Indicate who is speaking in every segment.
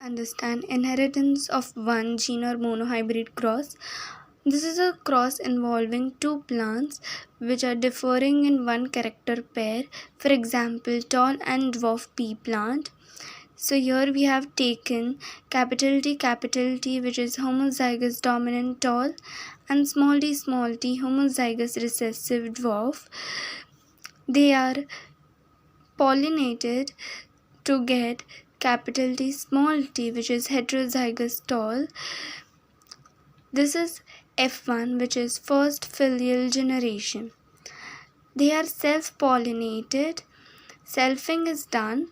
Speaker 1: Understand inheritance of one gene or monohybrid cross. This is a cross involving two plants which are differing in one character pair, for example tall and dwarf pea plant. So here we have taken capital T which is homozygous dominant tall and small d homozygous recessive dwarf. They are pollinated to get capital T small t which is heterozygous tall. This is F1 which is first filial generation. They are self-pollinated. Selfing is done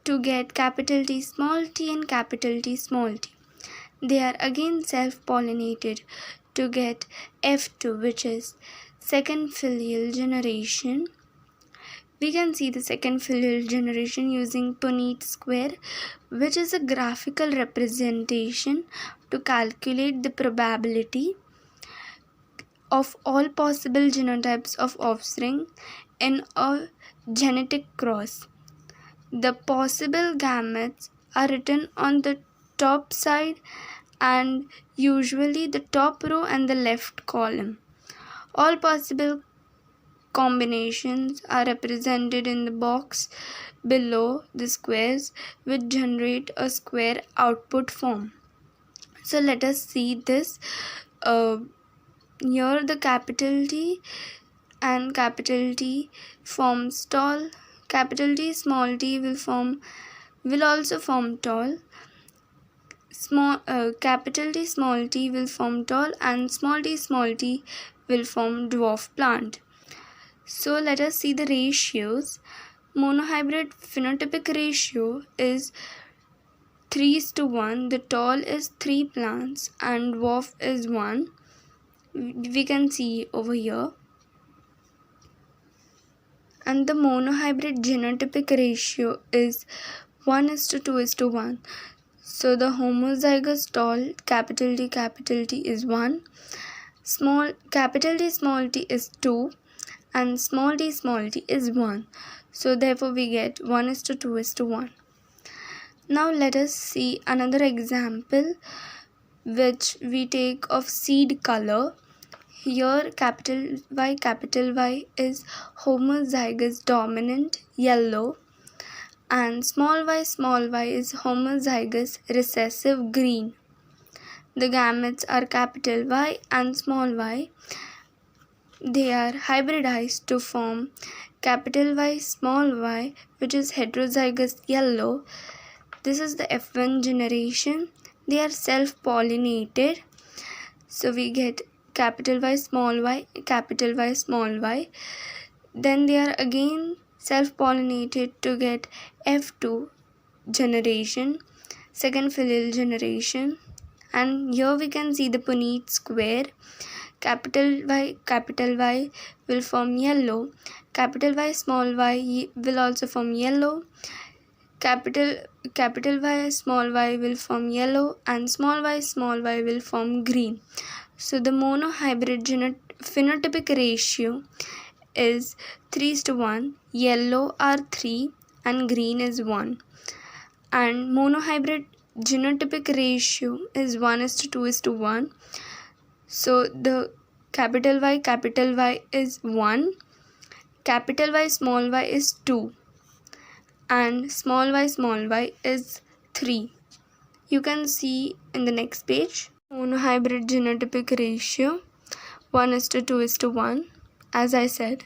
Speaker 1: to get capital T small t and capital T small t. They are again self-pollinated to get F2 which is second filial generation. We can see the second filial generation using Punnett square, which is a graphical representation to calculate the probability of all possible genotypes of offspring in a genetic cross. The possible gametes are written on the top side and usually the top row and the left column. All possible combinations are represented in the box below the squares which generate a square output form. So let us see this. Here the capital T and capital T forms tall. Capital T small t will also form tall. Capital T small t will form tall and small t will form dwarf plant. So let us see the ratios. Monohybrid phenotypic ratio is 3:1. The tall is 3 plants and dwarf is 1. We can see over here. And the monohybrid genotypic ratio is 1:2:1. So the homozygous tall capital T is 1. Capital T small t is 2. And small t is 1. So therefore we get 1:2:1. Now let us see another example which we take of seed color. Here capital Y is homozygous dominant yellow and small y is homozygous recessive green. The gametes are capital Y and small y. They are hybridized to form capital Y small y which is heterozygous yellow. This is the F1 generation. They are self-pollinated. So we get capital Y small y, capital Y small y. Then they are again self-pollinated to get F2 generation, second filial generation. And here we can see the Punnett square. Capital Y will form yellow. Capital Y small y will also form yellow. Capital Y small y will form yellow and small y will form green. So the monohybrid phenotypic ratio is 3:1. Yellow are 3 and green is 1. And monohybrid genotypic ratio is 1:2:1. So the capital Y is 1, capital Y small y is 2 and small y is 3. You can see in the next page. Monohybrid genotypic ratio 1:2:1 as I said.